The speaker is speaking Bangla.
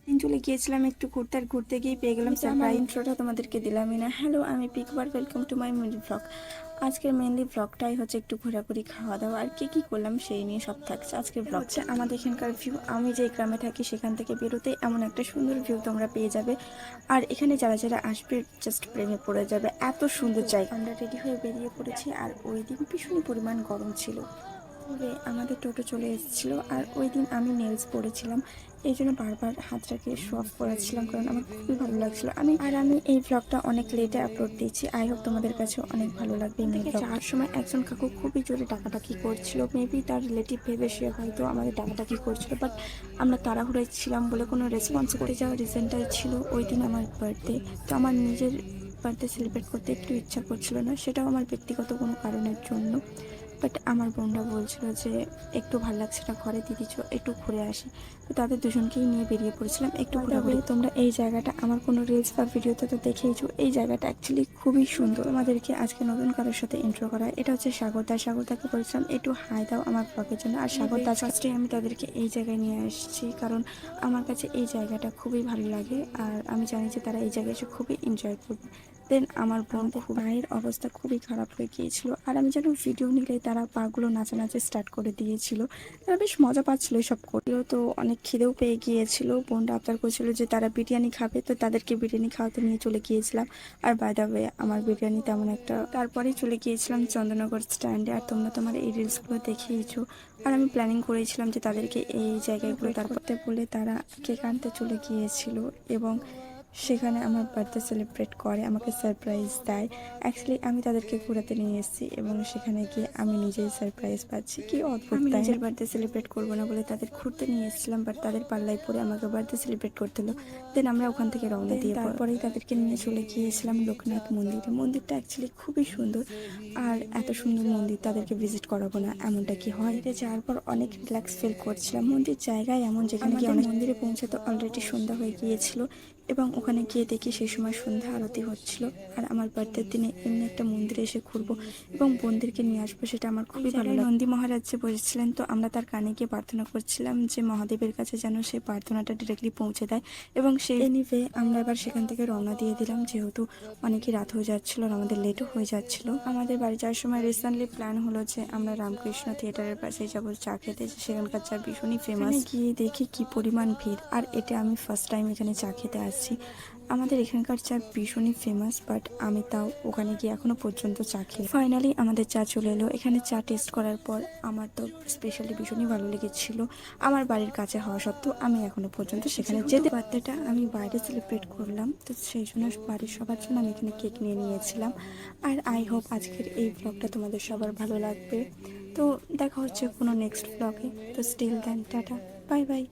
চলে গিয়েছিলাম একটু ঘুরতে, আর ঘুরতে গিয়ে পেয়ে গেলাম সারপ্রাইজ। ইন্ট্রোটা তোমাদেরকে দিলামই না। হ্যালো, আমি পিকবার, welcome to my manly blog. আজকের মেনলি ব্লগটাই হচ্ছে একটু ঘোরাঘুরি, খাওয়া দাওয়া আর কি করলাম সেই নিয়ে সব থাকছে আজকের ব্লগ। হচ্ছে আমাদের এখানকার ভিউ। আমি যে গ্রামে থাকি সেখান থেকে বেরোতে এমন একটা সুন্দর ভিউ তোমরা পেয়ে যাবে, আর এখানে যারা যারা আসবে জাস্ট প্রেমে পড়ে যাবে, এত সুন্দর জায়গা। আমরা রেডি হয়ে বেরিয়ে পড়েছি, আর ওই দিন ভীষণ পরিমাণ গরম ছিল। তবে আমাদের টোটো চলে এসেছিল, আর ওই দিন আমি নেলস পরেছিলাম, এই জন্য বারবার হাতটাকে শো অফ করাচ্ছিলাম, কারণ আমার খুবই ভালো লাগছিল। আমি এই ব্লগটা অনেক লেটে আপলোড দিয়েছি। আই হোপ তোমাদের কাছে অনেক ভালো লাগবে। যাওয়ার সময় একজন কাকু খুবই জোরে ডাকাডাকি করছিল, মেবি তার রিলেটিভ ভেবে সে হয়তো আমাদের ডাকাডাকি করছিল, বাট আমরা তাড়াহুড়োয় ছিলাম বলে কোনো রেসপন্স করে যাওয়ার রিজনটাই ছিল ওই দিন আমার বার্থডে। তো আমার নিজের বার্থডে সেলিব্রেট করতে একটু ইচ্ছা করছিল না, সেটাও আমার ব্যক্তিগত কোনো কারণের জন্য। বাট আমার বোনরা বলছিল যে একটু ভালো লাগছে না ঘরে, দিদি একটু ঘুরে আসি। তো তাদের দুজনকেই নিয়ে বেরিয়ে পড়েছিলাম একটু ঘোরাঘুরি। তোমরা এই জায়গাটা আমার কোনো রিলস বা ভিডিওতে তো দেখেইছো, এই জায়গাটা অ্যাকচুয়ালি খুবই সুন্দর। আমাদেরকে আজকে নতুন কারোর সাথে ইন্ট্রো করা, এটা হচ্ছে সাগরদাকে বলছিলাম একটু হাই দাও আমার ব্লগের জন্য। আর সাগরদা ফার্স্টে আমি তাদেরকে এই জায়গায় নিয়ে আসছি, কারণ আমার কাছে এই জায়গাটা খুবই ভালো লাগে, আর আমি জানি যে তারা এই জায়গায় এসে খুবই এনজয় করবে। দেন আমার বোন মায়ের অবস্থা খুবই খারাপ হয়ে গিয়েছিল, আর আমি যেন ভিডিও নিলে তারা পাগুলো নাচানাচি স্টার্ট করে দিয়েছিল। তারা বেশ মজা পাচ্ছিল এসব করলেও। তো অনেক খিদেও পেয়ে গিয়েছিল, বোনটা আবদার করছিল যে তারা বিরিয়ানি খাবে, তো তাদেরকে বিরিয়ানি খাওয়াতে নিয়ে চলে গিয়েছিলাম। আর বাই দ্য ওয়ে আমার বিরিয়ানি তেমন একটা, তারপরেই চলে গিয়েছিলাম চন্দননগর স্ট্যান্ডে। আর তোমরা তোমার এই রিলসগুলো দেখেইছো, আর আমি প্ল্যানিং করেছিলাম যে তাদেরকে এই জায়গাগুলো তারপরতে বলে তারা কেক আনতে চলে গিয়েছিল, এবং সেখানে আমার বার্থডে সেলিব্রেট করে, আমাকে সারপ্রাইজ দেয়। অ্যাকচুয়ালি আমি তাদেরকে ঘোরাতে নিয়ে এসেছি, এবং সেখানে গিয়ে আমি নিজেই সারপ্রাইজ পাচ্ছি। কি অদ্ভুত! আমি নিজের বার্থডে সেলিব্রেট করবো না বলে তাদের ঘুরতে নিয়ে এসেছিলাম, বাট তাদের পাল্লায় পরে আমাকে বার্থডে সেলিব্রেট করতে হলো। দেন আমরা ওখান থেকে রওনা দিয়ে তারপরেই তাদেরকে নিয়ে চলে গিয়েছিলাম লোকনাথ মন্দিরে। মন্দিরটা অ্যাকচুয়ালি খুবই সুন্দর, আর এত সুন্দর মন্দির তাদেরকে ভিজিট করাবো না এমনটা কি হয়? যাওয়ার পর অনেক রিল্যাক্স ফিল করছিলাম। মন্দির জায়গায় এমন যেখানে গিয়ে অনেক মন্দিরে পৌঁছাতে অলরেডি সন্ধ্যা হয়ে গিয়েছিল, এবং ওখানে গিয়ে দেখি সেই সময় সন্ধ্যা আরতি হচ্ছিল। আর আমার বার্থডের দিনে এমনি একটা মন্দিরে এসে ঘুরবো এবং বোনদেরকে নিয়ে আসবো, সেটা আমার খুবই ভালো লাগে। নন্দী মহারাজ যে বসেছিলেন, তো আমরা তার কানে গিয়ে প্রার্থনা করছিলাম যে মহাদেবের কাছে যেন সেই প্রার্থনাটা ডিরেক্টলি পৌঁছে দেয়, এবং সেই এনিওয়ে আমরা এবার সেখান থেকে রওনা দিয়ে দিলাম, যেহেতু অনেকই রাত হয়ে যাচ্ছিল আর আমাদের লেটও হয়ে যাচ্ছিল। আমাদের বাড়ি যাওয়ার সময় রিসেন্টলি প্ল্যান হলো যে আমরা রামকৃষ্ণ থিয়েটারের পাশে যাবো চা খেতে, সেখানকার চা ভীষণই ফেমাস। গিয়ে দেখি কি পরিমাণ ভিড়, আর এটা আমি ফার্স্ট টাইম এখানে চা খেতে আসছি। আমাদের এখানকার চা ভীষণই ফেমাস, বাট আমি তাও ওখানে গিয়ে এখনো পর্যন্ত চা খেয়ে ফাইনালি আমাদের চা চলে এলো। এখানে চা টেস্ট করার পর আমার তো স্পেশালি ভীষণই ভালো লেগেছিল। আমার বাড়ির কাছে হওয়া সত্ত্বেও আমি এখনো পর্যন্ত সেখানে যেতে, বার্থডেটা আমি বাইরে সেলিব্রেট করলাম, তো সেই জন্য বাড়ির সবার জন্য আমি এখানে কেক নিয়ে নিয়েছিলাম। আর আই হোপ আজকের এই ব্লগটা তোমাদের সবার ভালো লাগবে। তো দেখা হচ্ছে কোনো নেক্সট ব্লগে। তো still then tata, bye by.